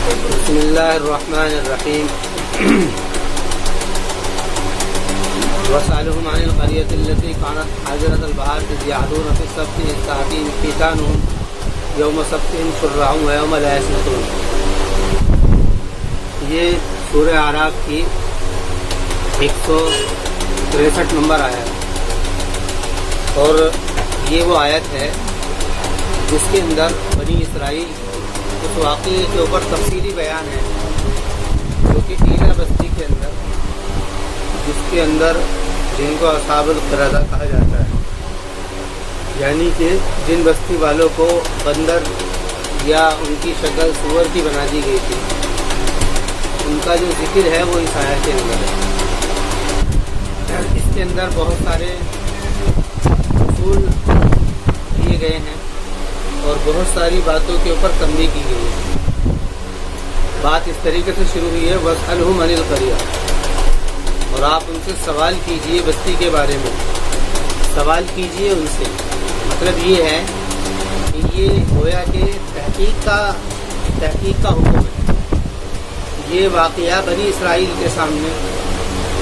بسم اللہ الرحمن الرحیم وَاسْأَلْهُمْ عَنِ الْقَرْيَةِ الَّتِي كَانَتْ حَاضِرَةَ الْبَحْرِ إِذْ يَعْدُونَ فِي السَّبْتِ إِذْ تَأْتِيهِمْ حِيتَانُهُمْ يَوْمَ سَبْتِهِمْ شُرَّعًا وَيَوْمَ لَا يَسْبِتُونَ۔ یہ سورہ اعراف کی 163 نمبر آیت ہے، اور یہ وہ آیت ہے جس کے اندر بنی اسرائیل اس واقعے کے اوپر تفصیلی بیان ہے، جو کہ ایلا بستی کے اندر، جس کے اندر جن کو اصحاب القردہ کہا جاتا ہے، یعنی کہ جن بستی والوں کو بندر یا ان کی شکل سور کی بنا دی گئی تھی، ان کا جو ذکر ہے وہ اس آیت کے اندر ہے۔ اس کے اندر بہت سارے اصول دیے گئے ہیں اور بہت ساری باتوں کے اوپر تنبیہ کی گئی ہے۔ بات اس طریقے سے شروع ہوئی ہے، وَاسْأَلْهُمْ عَنِ الْقَرْيَةِ، اور آپ ان سے سوال کیجئے بستی کے بارے میں، سوال کیجئے ان سے۔ مطلب یہ ہے کہ یہ گویا کہ تحقیق کا حکم ہے۔ یہ واقعہ بنی اسرائیل کے سامنے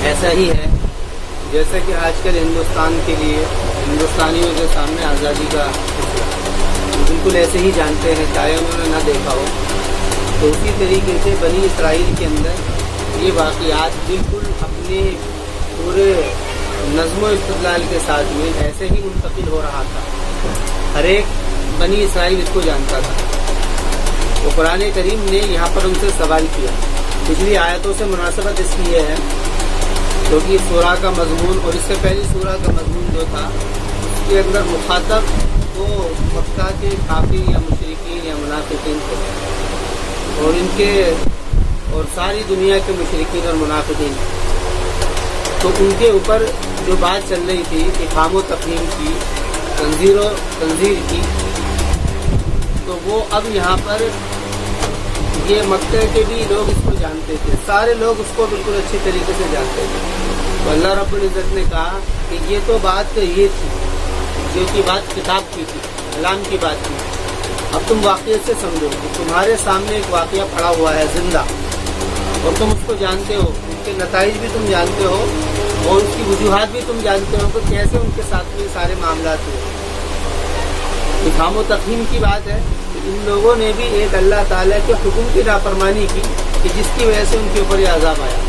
ایسا ہی ہے جیسا کہ آج کل ہندوستان کے لیے ہندوستانیوں کے سامنے آزادی کا مسئلہ، بالکل ایسے ہی جانتے ہیں چاہے انہوں نے نہ دیکھا ہو۔ تو اسی طریقے سے بنی اسرائیل کے اندر یہ واقعات بالکل اپنے پورے نظم و استدلال کے ساتھ میں ایسے ہی منتقل ہو رہا تھا، ہر ایک بنی اسرائیل اس کو جانتا تھا۔ تو قرآن کریم نے یہاں پر ان سے سوال کیا۔ پچھلی آیتوں سے مناسبت اس کی یہ ہے کیونکہ اس سورہ کا مضمون اور اس سے پہلی سورہ کا مضمون جو تھا، اس کے اندر مخاطب وہ مکہ کے کافر یا مشرکین یا منافقین تھے، اور ساری دنیا کے مشرکین اور منافقین۔ تو ان کے اوپر جو بات چل رہی تھی افہام و تفہیم کی، تنذیر کی، تو وہ اب یہاں پر یہ مکہ کے بھی لوگ اس کو جانتے تھے، سارے لوگ اس کو بالکل اچھی طریقے سے جانتے تھے۔ تو اللہ رب العزت نے کہا کہ یہ تو بات یہ تھی جو کہ بات کتاب کی تھی، کلام کی بات تھی، اب تم واقعے سے سمجھو کہ تمہارے سامنے ایک واقعہ پڑا ہوا ہے زندہ، اور تم اس کو جانتے ہو، اس کے نتائج بھی تم جانتے ہو اور اس کی وجوہات بھی تم جانتے ہو کہ کیسے ان کے ساتھ میں سارے معاملات ہوئے۔ افہام و تفہیم کی بات ہے کہ ان لوگوں نے بھی ایک اللہ تعالیٰ کے حکم کی نافرمانی کی کہ جس کی وجہ سے ان کے اوپر یہ عذاب آیا۔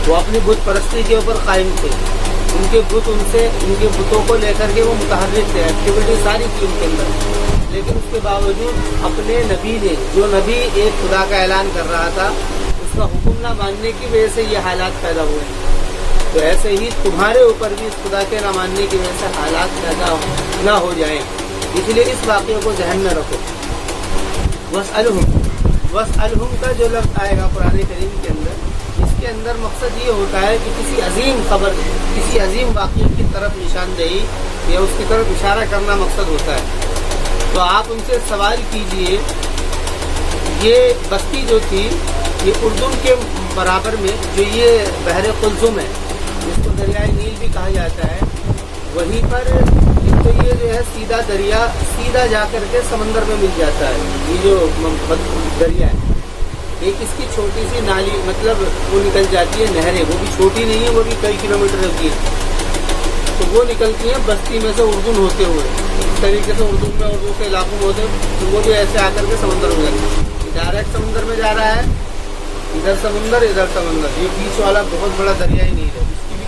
وہ اپنی بت پرستی کے اوپر قائم تھے، ان کے بتوں کو لے کر کے وہ متحرک تھے، ایکٹیویٹی ساری تھی ان کے اندر، لیکن اس کے باوجود اپنے نبی نے، جو نبی ایک خدا کا اعلان کر رہا تھا، اس کا حکم نہ ماننے کی وجہ سے یہ حالات پیدا ہوئے۔ تو ایسے ہی تمہارے اوپر بھی اس خدا کے نہ ماننے کی وجہ سے حالات پیدا نہ ہو جائیں، اس لیے اس واقعے کو ذہن میں رکھو۔ وَاسْأَلْهُمْ کا جو لفظ آئے گا قرآن کریم کے اندر، اس کے اندر مقصد یہ ہوتا ہے کہ کسی عظیم خبر، کسی عظیم واقعے کی طرف نشاندہی یا اس کی طرف اشارہ کرنا مقصد ہوتا ہے۔ تو آپ ان سے سوال کیجئے، یہ بستی جو تھی یہ اردن کے برابر میں، جو یہ بحر قلزم ہے جس کو دریائے نیل بھی کہا جاتا ہے، وہیں پر تو یہ جو ہے سیدھا دریا سیدھا جا کر کے سمندر میں مل جاتا ہے۔ یہ جو دریا ہے، ایک اس کی چھوٹی سی نالی، مطلب وہ نکل جاتی ہے نہریں، وہ بھی چھوٹی نہیں ہے، وہ بھی کئی کلومیٹر کی ہے، تو وہ نکلتی ہیں بستی میں سے اردن ہوتے ہوئے، اس طریقے سے اردن کے علاقوں میں ہوتے ہیں، تو وہ بھی ایسے آ کر کے سمندر میں جاتے ہیں، ڈائریکٹ سمندر میں جا رہا ہے، ادھر سمندر ادھر سمندر، یہ بیچ والا بہت بڑا دریائی نیل ہے، اس کی بھی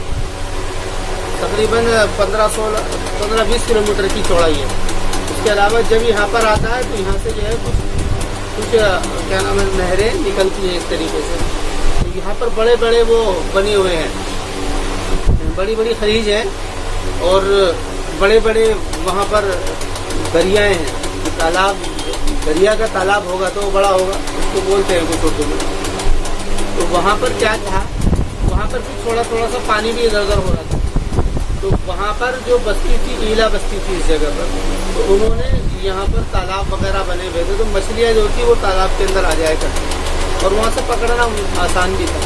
تقریباً 15-20 کلومیٹر کی چوڑائی ہے۔ اس کے علاوہ جب یہاں پر آتا ہے تو یہاں سے جو ہے کچھ کیا نام ہے نہریں نکلتی ہیں اس طریقے سے۔ تو یہاں پر بڑے بڑے وہ بنے ہوئے ہیں، بڑی بڑی خلیج ہیں، اور بڑے بڑے وہاں پر دریائیں ہیں۔ تالاب، دریا کا تالاب ہوگا تو وہ بڑا ہوگا، اس کو بولتے ہیں کچھ اردو میں۔ تو وہاں پر کیا تھا، وہاں پر بھی تھوڑا سا پانی بھی ادھر ادھر ہو رہا تھا۔ تو وہاں پر جو بستی تھی، ایلا بستی تھی اس جگہ پر، تو انہوں نے یہاں پر تالاب وغیرہ بنے ہوئے تھے، تو مچھلیاں جو تھی وہ تالاب کے اندر آ جایا کرتی، اور وہاں سے پکڑنا آسان بھی تھا،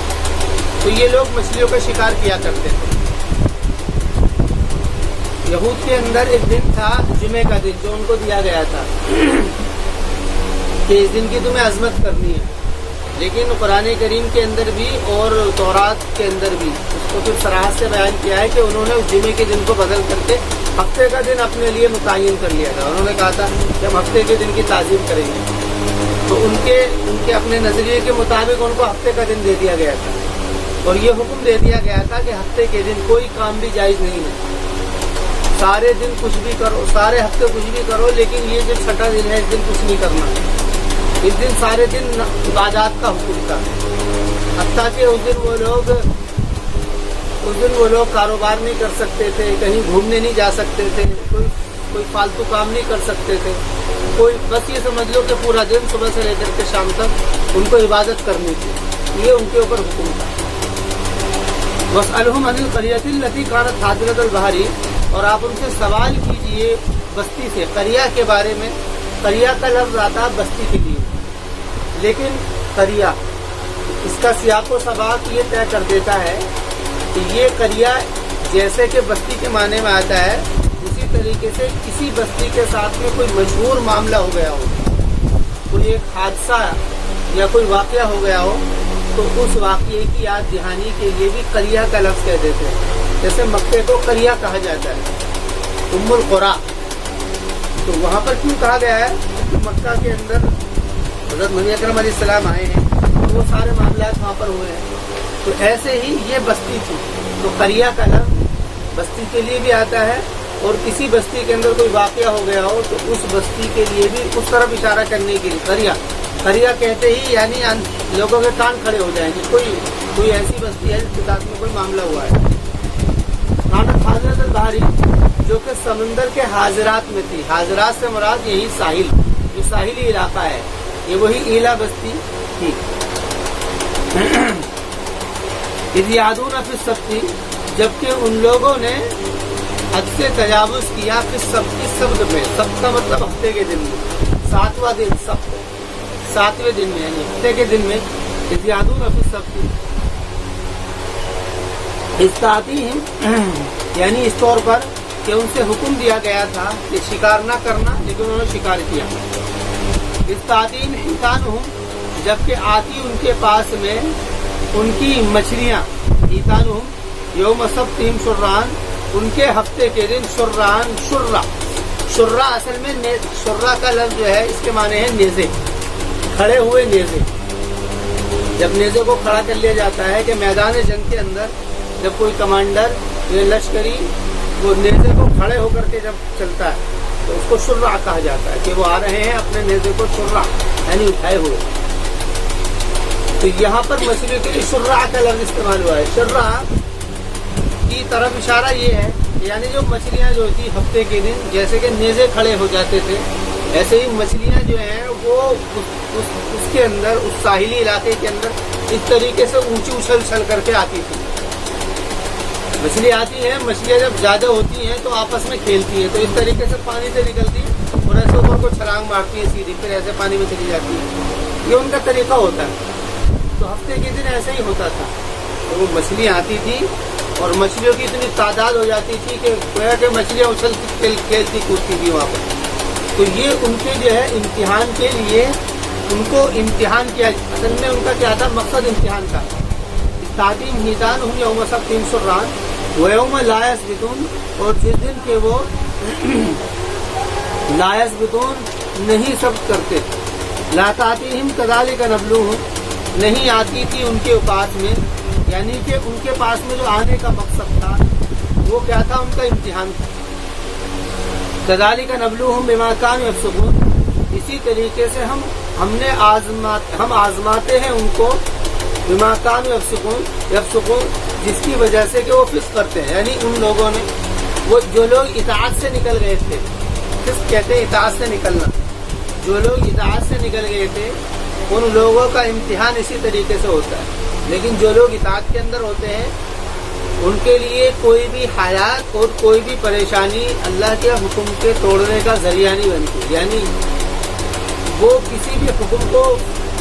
تو یہ لوگ مچھلیوں کا شکار کیا کرتے تھے۔ یہود کے اندر ایک دن تھا جمعے کا دن، جو ان کو دیا گیا تھا کہ اس دن کی تمہیں عظمت کرنی ہے، لیکن قرآن کریم کے اندر بھی اور تورات کے اندر بھی اس کو پھر صراحت سے بیان کیا ہے کہ انہوں نے اس جمعے کے دن کو بدل کر کے ہفتے کا دن اپنے لیے متعین کر لیا تھا. انہوں نے کہا تھا کہ ہم ہفتے کے دن کی تعظیم کریں گے, تو ان کے اپنے نظریے کے مطابق ان کو ہفتے کا دن دے دیا گیا تھا, اور یہ حکم دے دیا گیا تھا کہ ہفتے کے دن کوئی کام بھی جائز نہیں ہے. سارے دن کچھ بھی کرو, سارے ہفتے کچھ بھی کرو, لیکن یہ جو چھٹا دن ہے اس دن کچھ نہیں کرنا. اس دن سارے دن عبادات کا حکم تھا. حتیٰ کہ اس دن وہ لوگ کاروبار نہیں کر سکتے تھے, کہیں گھومنے نہیں جا سکتے تھے, کوئی فالتو کام نہیں کر سکتے تھے. بس یہ سمجھ لو کہ پورا دن صبح سے لے کر کے شام تک ان کو عبادت کرنی تھی. یہ ان کے اوپر حکم تھا. وَاسْأَلْهُمْ عَنِ الْقَرْيَةِ الَّتِي كَانَتْ حَاضِرَةَ الْبَحْرِ, اور آپ ان سے سوال کیجئے بستی سے, قریہ کے بارے میں. قریہ کا لفظ آتا بستی کے لیے, لیکن قریہ اس کا سیاق و سباق یہ طے کر دیتا ہے کہ یہ قریہ جیسے کہ بستی کے معنی میں آتا ہے, اسی طریقے سے کسی بستی کے ساتھ میں کوئی مشہور معاملہ ہو گیا ہو, کوئی ایک حادثہ یا کوئی واقعہ ہو گیا ہو, تو اس واقعے کی یاد دہانی کے لیے بھی قریہ کا لفظ کہہ دیتے ہیں. جیسے مکے کو قریہ کہا جاتا ہے, ام القریٰ. تو وہاں پر کیوں کہا گیا ہے کہ مکہ کے اندر حضرت نبی اکرم علیہ السلام آئے ہیں, تو وہ سارے معاملات وہاں پر ہوئے ہیں. تو ایسے ہی یہ بستی تھی, تو قریہ کا لفظ بستی کے لیے بھی آتا ہے, اور کسی بستی کے اندر کوئی واقعہ ہو گیا ہو تو اس بستی کے لیے بھی اس طرف اشارہ کرنے کے لیے قریہ کہتے ہی یعنی لوگوں کے کان کھڑے ہو جائیں گے. کوئی ایسی بستی ہے جس کے ساتھ میں کوئی معاملہ ہوا ہے. کانت حاضرۃ البحری, جو کہ سمندر کے حاضرات میں تھی. حاضرات سے مراد یہی ساحل, جو ساحلی علاقہ ہے, یہ وہی ایلا بستی تھی. اذ یعدون فی السبت, جبکہ ان لوگوں نے حد سے تجاوز کیا فی السبت میں. سبت کا مطلب ہفتے کے دن میں, ساتواں دن سبت, ساتویں دن میں یعنی ہفتے کے دن میں. اذ یعدون فی السبت استعطیہم, یعنی اس طور پر کہ ان سے حکم دیا گیا تھا کہ شکار نہ کرنا, لیکن انہوں نے شکار کیا. استعطیہم حیتانہم, جبکہ آتی ان کے پاس میں ان کی مچھلیاں. حیتانہم یوم سبتہم شرعان, ان کے ہفتے کے دن شرعان. شرع اصل میں شرع کا لفظ جو ہے اس کے معنی ہے نیزے, کھڑے ہوئے نیزے. جب نیزے کو کھڑا کر لیا جاتا ہے کہ میدان جنگ کے اندر جب کوئی کمانڈر یا لشکری وہ نیزے کو کھڑے ہو کر کے جب چلتا ہے تو اس کو شرع کہا جاتا ہے, کہ وہ آ رہے ہیں اپنے نیزے کو شرع یعنی اٹھائے ہوئے. تو یہاں پر مچھلیوں کے لیے شرع کا لفظ استعمال ہوا ہے. شرع کی طرف اشارہ یہ ہے یعنی جو مچھلیاں جو تھی ہفتے کے دن جیسے کہ نیزے کھڑے ہو جاتے تھے, ایسے ہی مچھلیاں جو ہیں وہ اس کے اندر, اس ساحلی علاقے کے اندر اس طریقے سے اونچی اچھل کر کے آتی تھی. مچھلی آتی ہیں, مچھلیاں جب زیادہ ہوتی ہیں تو آپس میں کھیلتی ہیں, تو اس طریقے سے پانی سے نکلتی ہیں اور ایسے اوپر کو چھلانگ مارتی ہیں سیدھی, پھر ایسے پانی میں چلی جاتی ہیں. یہ ان کا طریقہ ہوتا ہے. تو ہفتے کے دن ایسا ہی ہوتا تھا. تو وہ مچھلیاں آتی تھی اور مچھلیوں کی اتنی تعداد ہو جاتی تھی کہ گویا کہ مچھلیاں اچھلتی کھیلتی کودتی تھی وہاں پر. تو یہ ان کے جو ہے امتحان کے لیے ان کو امتحان کیا. اصل میں ان کا کیا تھا مقصد امتحان کا. تعلیم حیتان ہوں یوم سبتہم شرعان ویوم لا یثبتون, اور جس دن کے وہ لا یثبتون نہیں ثبت کرتے. لا تأتیہم کذالک نبلوہم, نہیں آتی تھی ان کے پاس میں, یعنی کہ ان کے پاس میں جو آنے کا مقصد تھا وہ کیا تھا, ان کا امتحان تھا. کذالک نبلوہم بما کانوا یفسقون, اسی طریقے سے ہم آزماتے ہیں ان کو بما کانوا یفسقون, جس کی وجہ سے کہ وہ فسق کرتے ہیں. یعنی ان لوگوں نے, وہ جو لوگ اطاعت سے نکل گئے تھے, فسق کہتے ہیں اطاعت سے نکلنا, جو لوگ اطاعت سے نکل گئے تھے ان لوگوں کا امتحان اسی طریقے سے ہوتا ہے. لیکن جو لوگ اطاعت کے اندر ہوتے ہیں ان کے لیے کوئی بھی حالات اور کوئی بھی پریشانی اللہ کے حکم کے توڑنے کا ذریعہ نہیں بنتی. یعنی وہ کسی بھی حکم کو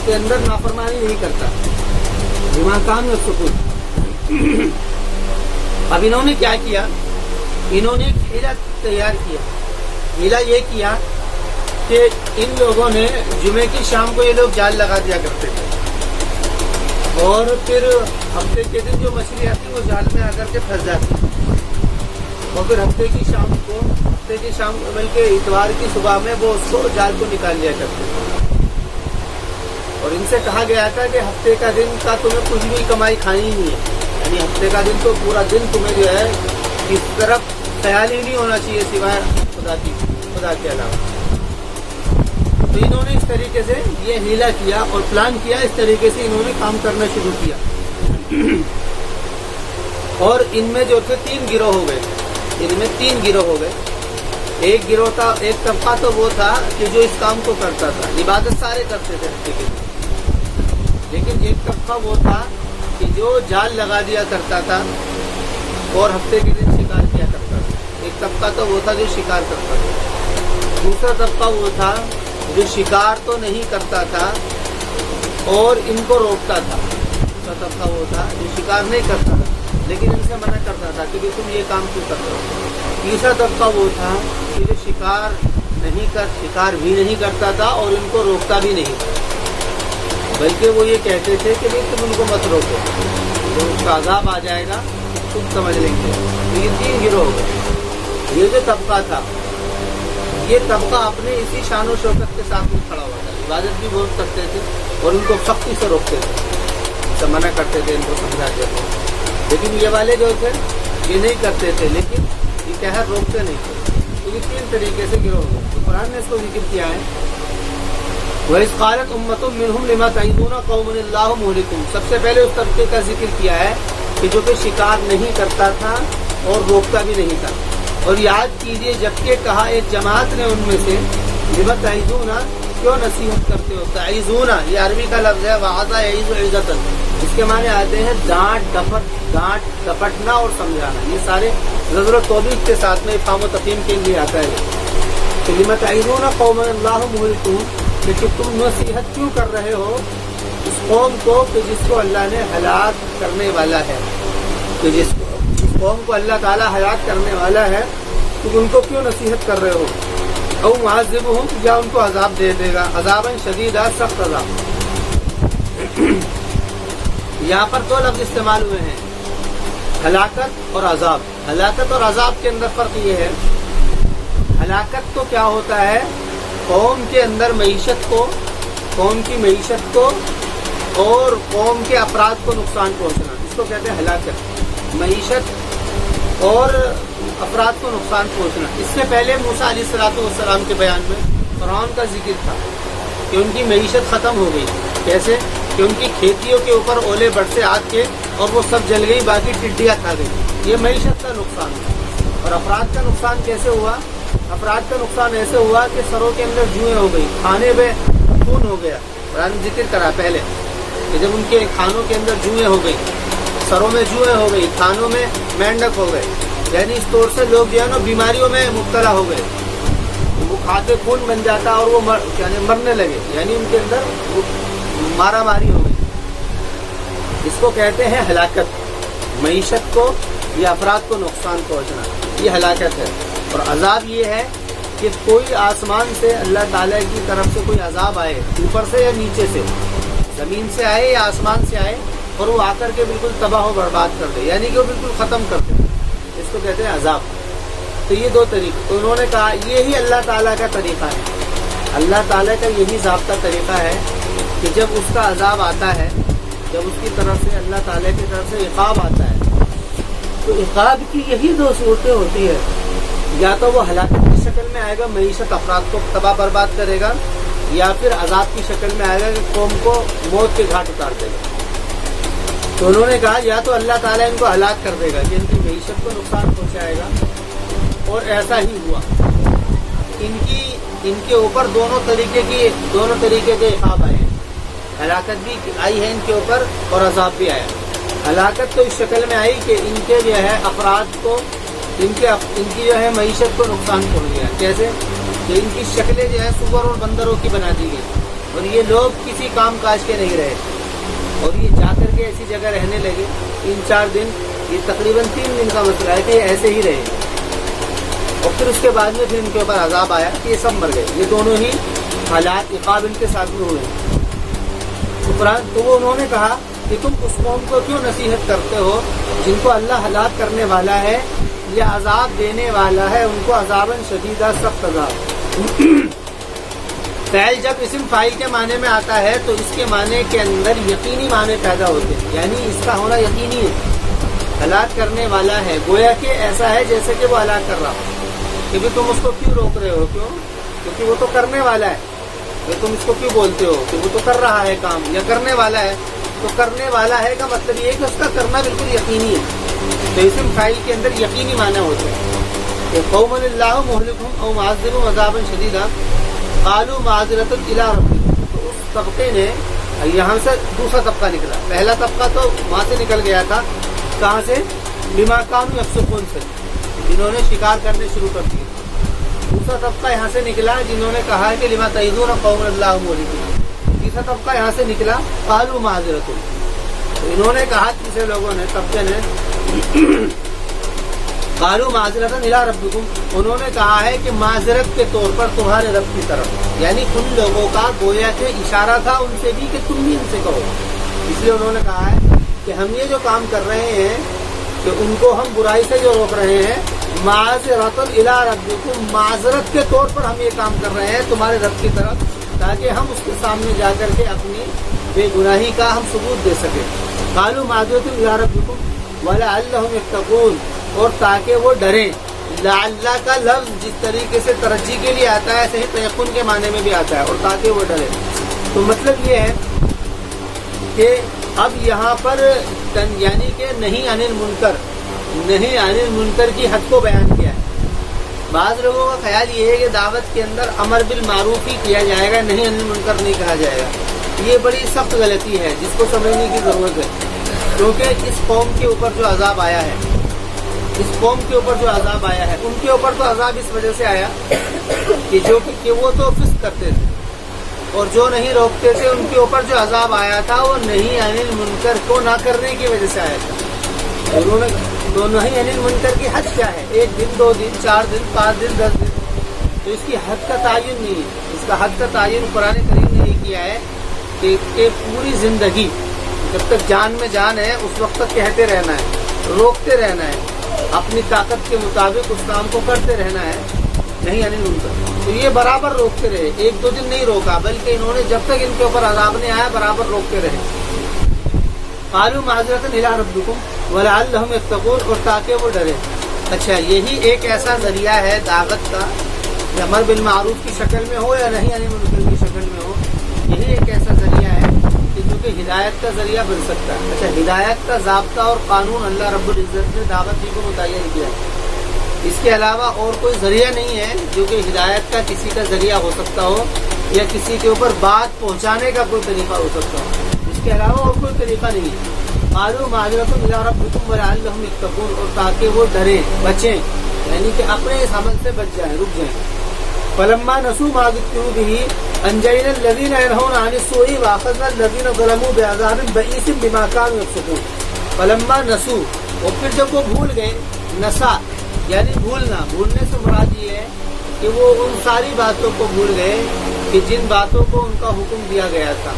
کے اندر نافرمانی نہیں کرتا. بما کانوا یفسقون. اب انہوں نے کیا کیا, انہوں نے ایک ہیلا تیار کیا. ہیلا یہ کیا کہ ان لوگوں نے جمعے کی شام کو یہ لوگ جال لگا دیا کرتے تھے, اور پھر ہفتے کے دن جو مچھلی آتی وہ جال میں آ کر کے پھنس جاتی، اور پھر ہفتے کی شام کو بلکہ اتوار کی صبح میں وہ اس کو جال کو نکال لیا کرتے، اور ان سے کہا گیا تھا کہ ہفتے کا دن کا تمہیں کچھ بھی کمائی کھانی نہیں ہے، یعنی ہفتے کا دن تو پورا دن تمہیں جو ہے اس طرف خیال ہی نہیں ہونا چاہیے سوائے خدا کے علاوہ۔ تو انہوں نے اس طریقے سے یہ ہیلا کیا اور پلان کیا، اس طریقے سے انہوں نے کام کرنا شروع کیا، اور ان میں جو تھے 3 گروہ ہو گئے، ایک گروہ تھا، ایک طبقہ تو وہ تھا کہ جو اس کام کو کرتا تھا، عبادت سارے کرتے تھے ہفتے کے دن، لیکن ایک طبقہ وہ تھا کہ جو جال لگا دیا کرتا تھا اور ہفتے کے دن شکار کیا کرتا تھا، ایک طبقہ تو وہ تھا جو شکار کرتا تھا، دوسرا طبقہ وہ تھا جو شکار تو نہیں کرتا تھا اور ان کو روکتا تھا، دوسرا طبقہ وہ تھا جو شکار نہیں کرتا تھا لیکن ان سے منع کرتا تھا کہ تم یہ کام کیوں کر رہے ہو، تیسرا طبقہ وہ تھا کہ جو شکار بھی نہیں کرتا تھا اور ان کو روکتا بھی نہیں تھا، بلکہ وہ یہ کہتے تھے کہ تم ان کو مت روکو، جب اس کا عذاب آ جائے گا تم سمجھ لیں گے۔ تو یہ 3 گروہ ہو گئے۔ یہ جو طبقہ تھا، یہ طبقہ اپنے اسی شان و شوکت کے ساتھ میں کھڑا ہوا تھا، عبادت بھی بہت کرتے تھے اور ان کو سختی سے روکتے تھے، سب منع کرتے تھے، ان کو سمجھاتے تھے، لیکن یہ والے جو تھے یہ نہیں کرتے تھے، لیکن یہ قہر روکتے نہیں تھے۔ تو یہ 3 طریقے سے گروہ ہوئے۔ تو قرآن نے اس کو ذکر کیا ہے، وَإِذْ قَالَتْ أُمَّةٌ مِّنْهُمْ لِمَ تَعِظُونَ قَوْمًا اللَّهُ مُهْلِكُهُمْ۔ سب سے پہلے اس طبقے کا ذکر کیا ہے کہ جو کہ شکار نہیں کرتا تھا اور روکتا بھی نہیں تھا، اور یاد کیجئے جبکہ کہا ایک جماعت نے ان میں سے لِمَ تَعِظُونَ، کیوں نصیحت کرتے ہو؟ تعیذون یہ عربی کا لفظ ہے، وعظ یعظ عظۃ، اس کے معنی آتے ہیں ڈانٹ ڈپٹنا اور سمجھانا، یہ سارے نظر و توبیخ کے ساتھ میں افہام و تفہیم کے لیے آتا ہے۔ لِمَ تَعِظُونَ قَوْمًا اللَّهُ مُهْلِكُهُمْ، کہ تم نصیحت کیوں کر رہے ہو اس قوم کو کہ جس کو اللہ نے ہلاک کرنے والا ہے، کہ جس قوم کو اللہ تعالیٰ ہلاک کرنے والا ہے، تم ان کو کیوں نصیحت کر رہے ہو؟ او معذبہم، یا ان کو عذاب دے دے گا، عذابا شدیدا، سخت عذاب۔ یہاں پر 2 لفظ استعمال ہوئے ہیں، ہلاکت اور عذاب۔ ہلاکت اور عذاب کے اندر فرق یہ ہے، ہلاکت تو کیا ہوتا ہے، قوم کے اندر قوم کی معیشت کو اور قوم کے افراد کو نقصان پہنچنا، اس کو کہتے ہیں ہلاکت، معیشت اور افراد کو نقصان پہنچنا۔ اس سے پہلے موسیٰ علیہ السلام کے بیان میں فرعون کا ذکر تھا کہ ان کی معیشت ختم ہو گئی، کیسے کہ ان کی کھیتیوں کے اوپر اولے برسے آگ کے اور وہ سب جل گئی، باقی ٹڈیاں کھا گئی، یہ معیشت کا نقصان ہوا۔ اور افراد کا نقصان کیسے ہوا؟ افراد کا نقصان ایسے ہوا کہ سروں کے اندر جوئیں ہو گئی، کھانے میں خون ہو گیا، قرآن نے ذکر کرا پہلے کہ جب ان کے کھانوں کے اندر جوئیں ہو گئی، سروں میں جوئیں ہو گئی، کھانوں میں مینڈک ہو گئے، یعنی اس طور سے لوگ جو ہے نا بیماریوں میں مبتلا ہو گئے، وہ کھاتے خون بن جاتا اور وہ مرنے لگے، یعنی ان کے اندر مارا ماری ہو گئی۔ اس کو کہتے ہیں ہلاکت، معیشت کو یا افراد کو نقصان پہنچنا، یہ ہلاکت ہے۔ اور عذاب یہ ہے کہ کوئی آسمان سے اللہ تعالیٰ کی طرف سے کوئی عذاب آئے، اوپر سے یا نیچے سے، زمین سے آئے یا آسمان سے آئے، اور وہ آ کر کے بالکل تباہ و برباد کر دے، یعنی کہ وہ بالکل ختم کر دے، اس کو کہتے ہیں عذاب۔ تو یہ 2 طریقے، تو انہوں نے کہا یہی اللہ تعالیٰ کا طریقہ ہے، اللہ تعالیٰ کا یہی ضابطہ طریقہ ہے کہ جب اس کا عذاب آتا ہے، جب اس کی طرف سے اللہ تعالیٰ کی طرف سے عقاب آتا ہے، تو عقاب کی یہی 2 صورتیں ہوتی ہے، یا تو وہ ہلاکت کی شکل میں آئے گا، معیشت افراد کو تباہ برباد کرے گا، یا پھر عذاب کی شکل میں آئے گا کہ قوم کو موت کے گھاٹ اتار دے گا۔ تو انہوں نے کہا یا تو اللہ تعالیٰ ان کو ہلاک کر دے گا کہ ان کی معیشت کو نقصان پہنچائے گا، اور ایسا ہی ہوا، ان کے اوپر دونوں طریقے کے عقاب آئے ہیں، ہلاکت بھی آئی ہے ان کے اوپر اور عذاب بھی آیا۔ ہلاکت تو اس شکل میں آئی کہ ان کے جو ہے افراد کو ان کی جو ہے معیشت کو نقصان پہنچ گیا، جیسے کہ ان کی شکلیں جو ہے سور اور بندروں کی بنا دی گئی، اور یہ لوگ کسی کام کاج کے نہیں رہے، اور یہ جا کر کے ایسی جگہ رہنے لگے 3-4 دن، یہ تقریباً 3 دن کا مسئلہ ہے کہ یہ ایسے ہی رہے، اور پھر اس کے بعد میں پھر ان کے اوپر عذاب آیا کہ یہ سب مر گئے۔ یہ دونوں ہی حالات عقاب ان کے ساتھ میں ہوئے۔ تو وہ انہوں نے کہا کہ تم اس قوم کو کیوں نصیحت کرتے ہو جن کو اللہ ہلاک کرنے والا ہے یا عذاب دینے والا ہے، ان کو عذاباً شدیدہ، سخت عذاب۔ فعل جب اسم فاعل کے معنی میں آتا ہے تو اس کے معنی کے اندر یقینی معنی پیدا ہوتے ہیں، یعنی اس کا ہونا یقینی ہے، ہلاک کرنے والا ہے، گویا کہ ایسا ہے جیسے کہ وہ ہلاک کر رہا ہو، کہ بھی تم اس کو کیوں روک رہے ہو، کیوں؟ کیونکہ وہ تو کرنے والا ہے، تم اس کو کیوں بولتے ہو کہ وہ تو کر رہا ہے کام، یا کرنے والا ہے، تو کرنے والا ہے کا مطلب یہ ہے کہ اس کا کرنا بالکل یقینی ہے۔ تو اسم فاعل کے اندر یقینی معنی ہوتے ہیں کہ قوم اللہ مہلکہم او معذبہم عذابا شدیدا قالوا معذرۃ الی ربکم، تو اس طبقے نے یہاں سے دوسرا طبقہ نکلا، پہلا طبقہ تو وہاں سے نکل گیا تھا، کہاں سے؟ بما کانوا یفسقون سے، جنہوں نے شکار کرنے شروع کر دیے۔ دوسرا طبقہ یہاں سے نکلا جنہوں نے کہا کہ لما تعظون قوم اللہ مہلکہم۔ تیسرا طبقہ یہاں سے نکلا قالوا معذرۃ، تو انہوں نے کہا، تیسرے لوگوں نے، طبقے نے، قالوا معذرۃ الی ربکم، انہوں نے کہا ہے کہ معذرت کے طور پر تمہارے رب کی طرف، یعنی ان لوگوں کا گویا کہ اشارہ تھا ان سے بھی کہ تم بھی ان سے کہو، اس لیے انہوں نے کہا ہے کہ ہم یہ جو کام کر رہے ہیں کہ ان کو ہم برائی سے جو روک رہے ہیں، معذرۃ الی ربکم، معذرت کے طور پر ہم یہ کام کر رہے ہیں تمہارے رب کی طرف، تاکہ ہم اس کے سامنے جا کر کے اپنی بے گناہی کا ہم ثبوت دے سکیں۔ قالوا معذرۃ الی ربکم ولعلہم یتقون، اور تاکہ وہ ڈریں۔ لعل کا لفظ جس طریقے سے ترجی کے لیے آتا ہے ایسے ہی تیقن کے معنی میں بھی آتا ہے، اور تاکہ وہ ڈریں، تو مطلب یہ ہے کہ اب یہاں پر یعنی کہ نہیں عن المنکر، نہیں عن المنکر کی حد کو بیان کیا ہے۔ بعض لوگوں کا خیال یہ ہے کہ دعوت کے اندر امر بالمعروف ہی کیا جائے گا، نہیں عن المنکر نہیں کہا جائے گا، یہ بڑی سخت غلطی ہے جس کو سمجھنے کی ضرورت ہے، کیونکہ اس قوم کے اوپر جو عذاب آیا ہے، اس قوم کے اوپر جو عذاب آیا ہے، ان کے اوپر تو عذاب اس وجہ سے آیا کہ وہ تو فسق کرتے تھے، اور جو نہیں روکتے تھے ان کے اوپر جو عذاب آیا تھا وہ نہیں عن المنکر کو نہ کرنے کی وجہ سے آیا تھا۔ انہوں نے تو نہیں عن المنکر کی حد کیا ہے؟ 1 دن 2 دن 4 دن 5 دن 10 دن، تو اس کی حد کا تعین نہیں ہے، اس کا حد کا تعین قرآن کریم نے یہ کیا ہے کہ پوری زندگی جب تک جان میں جان ہے اس وقت تک کہتے رہنا ہے، روکتے رہنا ہے، اپنی طاقت کے مطابق اس کام کو کرتے رہنا ہے، نہیں عن المنکر، تو یہ برابر روکتے رہے، 1-2 دن نہیں روکا، بلکہ انہوں نے جب تک ان کے اوپر عذاب نہیں آیا برابر روکتے رہے۔ قالوا معذرۃ الی ربکم ولعلہم یتقون، اور تاکہ وہ ڈرے۔ اچھا، یہی ایک ایسا ذریعہ ہے دعوت کا کہ امر بالمعروف کی شکل میں ہو یا نہیں عن المنکر کی شکل میں ہو، یہی ایک ایسا ذریعہ ہے کہ جو کہ ہدایت کا ذریعہ بن سکتا ہے۔ اچھا، ہدایت کا ضابطہ اور قانون اللہ رب العزت نے دعوت ہی کو متعین کیا، اس کے علاوہ اور کوئی ذریعہ نہیں ہے جو کہ ہدایت کا کسی کا ذریعہ ہو سکتا ہو، یا کسی کے اوپر بات پہنچانے کا کوئی طریقہ ہو سکتا ہو، اس کے علاوہ اور کوئی طریقہ نہیں ہے۔ قالوا معذرۃ الی ربکم ولعلہم یتقون، اور تاکہ وہ ڈریں، بچیں، یعنی کہ اپنے اس عمل سے بچ جائیں، رک جائیں۔ فلما نسوا ما ذکروا به انجینا الذین ینہون عن السوء واخذنا الذین ظلموا بعذاب بئیس بما کانوا یفسقون۔ فلما نسوا، اور پھر جب وہ بھول گئے، نسا یعنی بھولنا، بھولنے سے مراد یہ ہے کہ وہ ان ساری باتوں کو بھول گئے کہ جن باتوں کو ان کا حکم دیا گیا تھا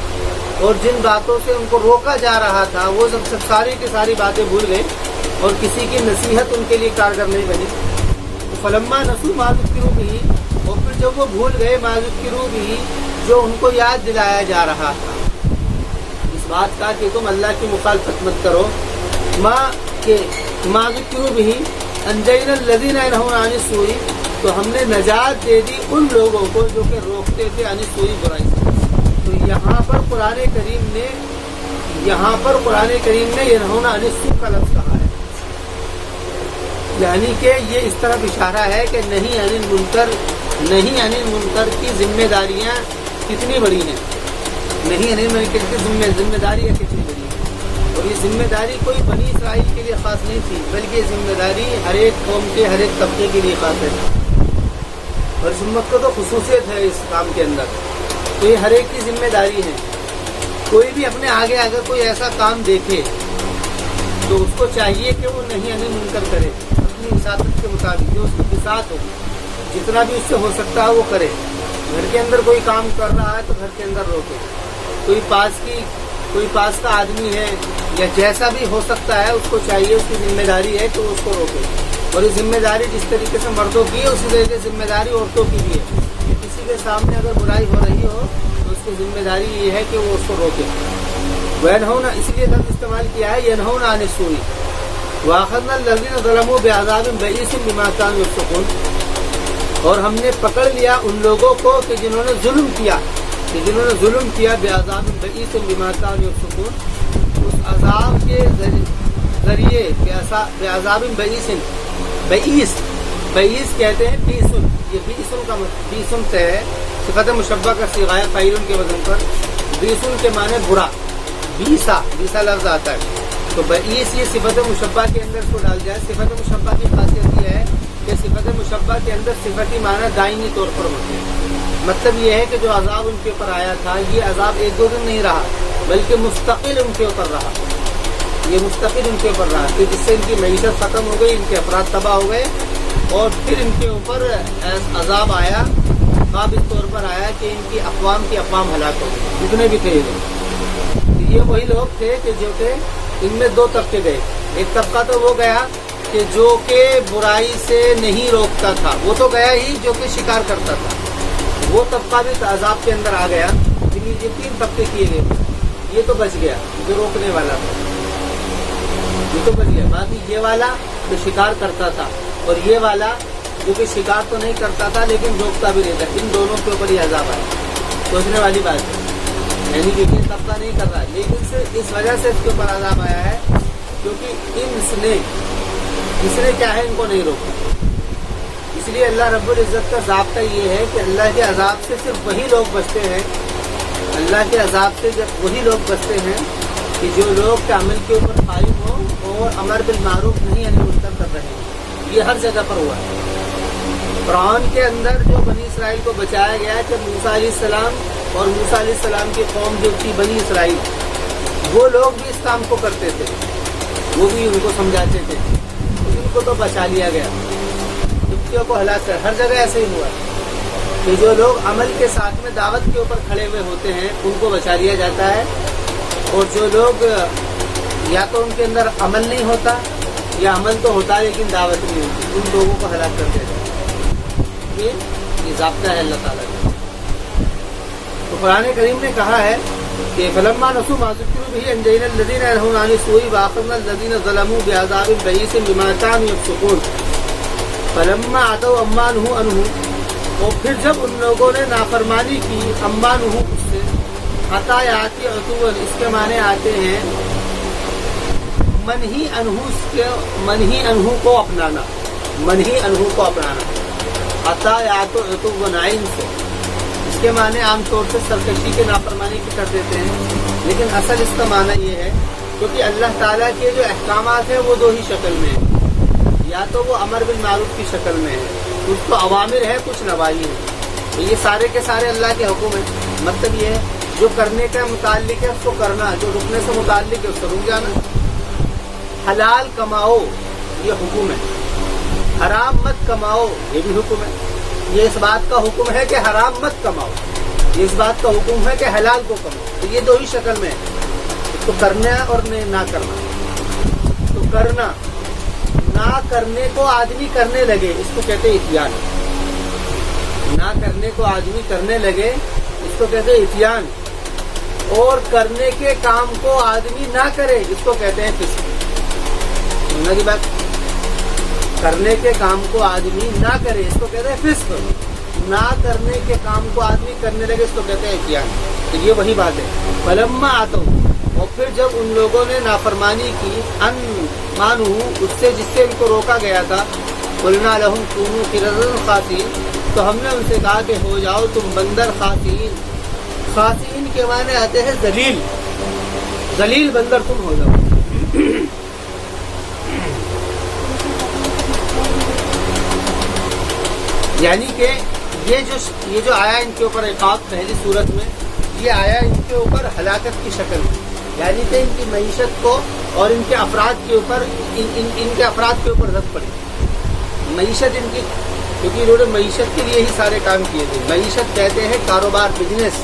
اور جن باتوں سے ان کو روکا جا رہا تھا، وہ سب ساری کی ساری باتیں بھول گئے، اور کسی کی نصیحت ان کے لیے کارگر نہیں بنی۔ فلما نسوا ما ذکروا به، اور پھر جب وہ بھول گئے ما ذکروا به، جو ان کو یاد دلایا جا رہا تھا اس بات کا کہ تم اللہ کی مخالفت مت کرو، ما ذکروا به انجینا الذین ینہون عن السوء، تو ہم نے نجات دے دی ان لوگوں کو جو کہ روکتے تھے عن السوء، برائی سے۔ تو یہاں پر قرآن کریم نے ینہون عن السوء کا لفظ کہا ہے، یعنی کہ یہ اس طرف اشارہ ہے کہ نہیں عن المنکر کی ذمہ داریاں کتنی بڑی ہیں، نہیں عن المنکر کی ذمہ داریاں کتنی بڑی ہیں، اور یہ ذمہ داری کوئی بنی اسرائیل کے لیے خاص نہیں تھی، بلکہ یہ ذمہ داری ہر ایک قوم کے ہر ایک طبقے کے لیے خاص ہے، اور اس امت کو تو خصوصیت ہے اس کام کے اندر، تو یہ ہر ایک کی ذمہ داری ہے۔ کوئی بھی اپنے آگے اگر کوئی ایسا کام دیکھے تو اس کو چاہیے کہ وہ نہیں عن المنکر کرے، اپنی وساطت کے مطابق، جو اس کی وسعت ہو، جتنا بھی اس سے ہو سکتا ہے وہ کرے۔ گھر کے اندر کوئی کام کر رہا ہے تو گھر کے اندر روکے، کوئی پاس کی کوئی پاس کا آدمی ہے یا جیسا بھی ہو سکتا ہے، اس کو چاہیے، اس کی ذمہ داری ہے کہ اس کو روکے. اور یہ ذمہ داری جس طریقے سے مردوں کی ہے اسی طریقے سے ذمہ داری عورتوں کی بھی ہے. کسی کے سامنے اگر برائی ہو رہی ہو تو اس کی ذمہ داری یہ ہے کہ وہ اس کو روکے. وَيَنْهُونَ، اس لیے لفظ استعمال کیا ہے يَنْهُونَ عَنِ السُّوءِ وَأَخَذْنَا الَّذِينَ ظَلَمُوا بِعَذَابٍ بَئِيسٍ بِمَا كَانُوا يَفْسُقُونَ. اور ہم نے پکڑ لیا ان لوگوں کو کہ جنہوں نے ظلم کیا، بِعَذَابٍ بَئِيسٍ بِمَا كَانُوا يَفْسُقُونَ، اس عذاب کے ذریعے بِعَذَابٍ بَئِيسٍ، بئیس کہتے ہیں بیسن. یہ بیسن کا بیسن سے ہے، صفت مشبہ کا صیغہ ہے فاعل کے وزن پر. بیسن کے معنی برا، بیسا لفظ آتا ہے. تو بئیس یہ صفت مشبہ کے اندر اس کو ڈال جائے. صفت مشبہ کی خاصیت یہ ہے کہ صفت مشبہ کے اندر صفتی معنی دائمی طور پر ہوتے ہیں. مطلب یہ ہے کہ جو عذاب ان کے اوپر آیا تھا یہ عذاب ایک دو دن نہیں رہا بلکہ مستقل ان کے اوپر رہا. یہ مستقل ان کے اوپر رہا کہ جس سے ان کی معیشت ختم ہو گئی، ان کے افراد تباہ ہو گئے، اور پھر ان کے اوپر عذاب آیا، خواب اس طور پر آیا کہ ان کی اقوام ہلاک ہو گئی جتنے بھی تھے یہ لوگ. یہ وہی لوگ تھے کہ جو کہ ان میں دو طبقے گئے. ایک طبقہ تو وہ گیا کہ جو کہ برائی سے نہیں روکتا تھا، وہ تو گیا ہی، جو کہ شکار کرتا تھا وہ طبقہ بھی عذاب کے اندر آ گیا. یہ تین طبقے کیے گئے. یہ تو بچ گیا جو روکنے والا تھا، یہ تو بچ گیا. باقی یہ والا جو شکار کرتا تھا اور یہ والا جو کہ شکار تو نہیں کرتا تھا لیکن روکتا بھی رہتا، ان دونوں کے اوپر یہ عذاب آیا. سوچنے والی بات ہے، یعنی کہ یہ طبقہ نہیں کر رہا لیکن صرف اس وجہ سے اس کے اوپر عذاب آیا ہے کیونکہ اس نے کیا ہے، ان کو نہیں روکا. اس لیے اللہ رب العزت کا ضابطہ یہ ہے کہ اللہ کے عذاب سے صرف وہی لوگ بچتے ہیں. اللہ کے عذاب سے جب وہی لوگ بچتے ہیں کہ جو لوگ کے عمل کے اوپر قائم ہو اور امر بالمعروف نہیں یعنی منکر کر رہے ہیں. یہ ہر جگہ پر ہوا ہے. قرآن کے اندر جو بنی اسرائیل کو بچایا گیا ہے کہ موسیٰ علیہ السلام اور موسیٰ علیہ السلام کی قوم جو تھی بنی اسرائیل، وہ لوگ بھی اس کام کو کرتے تھے، وہ بھی ان کو سمجھاتے تھے، ان کو تو بچا لیا گیا. دکھیوں کو ہلاک کر ہر جگہ ایسے ہی ہوا کہ جو لوگ عمل کے ساتھ میں دعوت کے اوپر کھڑے ہوئے ہوتے ہیں ان کو بچا لیا جاتا ہے، اور جو لوگ یا تو ان کے اندر عمل نہیں ہوتا یا عمل تو ہوتا ہے لیکن دعوت نہیں ہوتی، ان لوگوں کو ہلاک کر دیا جاتا ہے. یہ ضابطہ ہے اللہ تعالیٰ کا. تو قرآن کریم نے کہا ہے کہ فلما نسوا ما ذکروا به انجینا الذین ینهون عن السوء واخذنا الذین ظلموا بعذاب بئیس بما كانوا یفسقون. فلما عتوا عما نهوا عنه، اور پھر جب ان لوگوں نے نافرمانی کی، عما نهوا اس سے، عطا یاتی عتوا اس کے معنی آتے ہیں منہی عنہ کو اپنانا، منہی عنہ کو اپنانا. عطا یات و عتو نائن سے اس کے معنی عام طور سے سرکشی کے نافرمانی کی کر دیتے ہیں، لیکن اصل اس کا معنی یہ ہے کیونکہ اللہ تعالیٰ کے جو احکامات ہیں وہ دو ہی شکل میں ہیں. یا تو وہ امر بالمعروف کی شکل میں ہے، کچھ تو اوامر ہے کچھ نواہی ہے. تو یہ سارے کے سارے اللہ کے حکم ہیں. مطلب یہ ہے جو کرنے کا متعلق ہے اس کو کرنا، جو رکنے سے متعلق ہے اس سے رک جانا. حلال کماؤ یہ حکم ہے، حرام مت کماؤ یہ بھی حکم ہے. یہ اس بات کا حکم ہے کہ حرام مت کماؤ، یہ اس بات کا حکم ہے کہ حلال کو کماؤ. تو یہ دو ہی شکل میں ہے، اس کو کرنا اور نہ کرنا. تو کرنا، نہ کرنے کو آدمی کرنے لگے اس کو کہتے ہیں اتیان. نہ کرنے کو آدمی کرنے لگے اس کو کہتے ہیں اتیان. اور کرنے کے کام کو آدمی نہ کرے اس کو کہتے ہیں فسق. سننا کی بات، کرنے کے کام کو آدمی نہ کرے اس کو کہتے ہیں فسق. نہ کرنے کے کام کو آدمی کرنے لگے اس کو کہتے ہیں اتیان. تو یہ وہی بات ہے. فلما آتو، اور پھر جب ان لوگوں نے نافرمانی کی، ان مانو اس سے جس سے ان کو روکا گیا تھا، قلنا لہم کونوا قردۃ خاسئین، تو ہم نے ان سے کہا کہ ہو جاؤ تم بندر خاسئین. خاسئین کے معنی آتے ہیں ذلیل، ذلیل بندر تم ہو جاؤ. یعنی کہ یہ جو آیا ان کے اوپر عقاب پہلی صورت میں، یہ آیا ان کے اوپر ہلاکت کی شکل میں، یعنی کہ ان کی معیشت کو اور ان کے افراد کے اوپر ان کے افراد کے اوپر رد پڑی. معیشت ان کی، کیونکہ انہوں نے معیشت کے لیے ہی سارے کام کیے تھے. معیشت کہتے ہیں کاروبار، بزنس.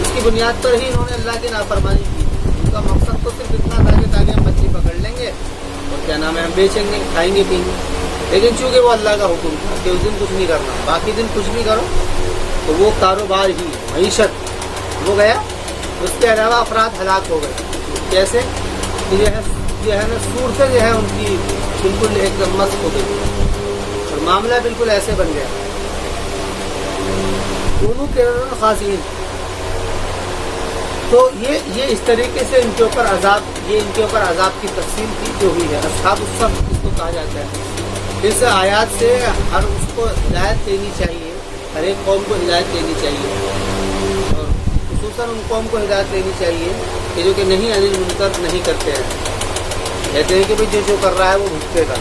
اس کی بنیاد پر ہی انہوں نے اللہ کی نافرمانی کی. ان کا مقصد تو صرف اتنا تھا کہ تاکہ ہم مچھلی پکڑ لیں گے اور کیا نام ہے ہم بیچیں گے, کھائیں گے, پئیں گے. لیکن چونکہ وہ اللہ کا حکم تھا کہ اس دن کچھ نہیں کرنا, باقی دن کچھ بھی کرو, تو وہ کاروبار ہی معیشت وہ گیا. اس کے علاوہ افراد ہلاک ہو گئے. کیسے کہ جو ہے نا سور سے جو ہے ان کی بالکل ایک دم مست ہو گئی اور معاملہ بالکل ایسے بن گیا. دونوں کے خاصین. تو یہ اس طریقے سے ان کے اوپر عذاب کی تفصیل کی جو ہوئی ہے. اصحاب الصف اس کو کہا جاتا ہے. اس آیات سے ہر اس کو ہدایت دینی چاہیے, ہر ایک قوم کو ہدایت دینی چاہیے, اور خصوصاً ان قوم کو ہدایت دینی چاہیے کہ جو کہ نہیں انل منکر نہیں کرتے ہیں. کہتے ہیں کہ بھائی جو کر رہا ہے وہ بھگتے گا.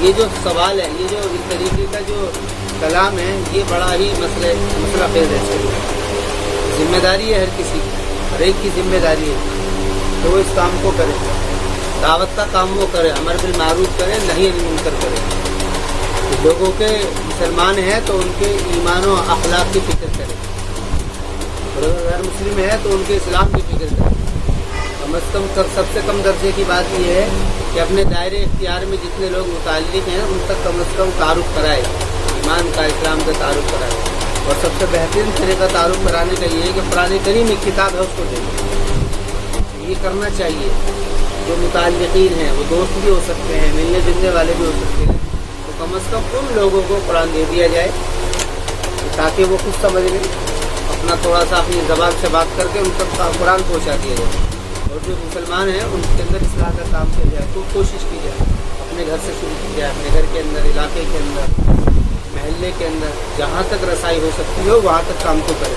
یہ جو سوال ہے, یہ جو اس طریقے کا جو کلام ہے, یہ بڑا ہی مسئلہ خیز ہے. ذمہ داری ہے ہر کسی کی, ہر ایک کی ذمہ داری ہے کہ وہ اس کام کو کرے, دعوت کا کام وہ کرے, امر بالمعروف کرے, نہیں انل منکر کرے. لوگوں کے مسلمان ہیں تو ان کے ایمان و اخلاق کی فکر کرے, اور اگر غیر مسلم ہے تو ان کے اسلام کی فکر کرے. کم از کم سب سے کم درجے کی بات یہ ہے کہ اپنے دائرے اختیار میں جتنے لوگ متعلق ہیں ان تک کم از کم تعارف کرائے, ایمان کا, اسلام کا تعارف کرائے. اور سب سے بہترین طریقہ تعارف کرانے کا یہ ہے کہ قرآن کریم ایک کتاب ہے اس کو دیں. یہ کرنا چاہیے. جو متعلقین ہیں وہ دوست بھی ہو سکتے ہیں, ملنے جلنے والے بھی ہو سکتے ہیں, تو کم از کم ان لوگوں کو قرآن دے دیا جائے تاکہ وہ خود سمجھ لیں, اپنا تھوڑا سا اپنی زبان سے بات کر کے ان تک قرآن پہنچا دیا جائے. اور جو مسلمان ہیں ان کے اندر اصلاح کا کام کیا جائے, تو کوشش کی جائے, اپنے گھر سے شروع کی جائے, اپنے گھر کے اندر, علاقے کے اندر, محلے کے اندر, جہاں تک رسائی ہو سکتی ہو وہاں تک کام کو کرے.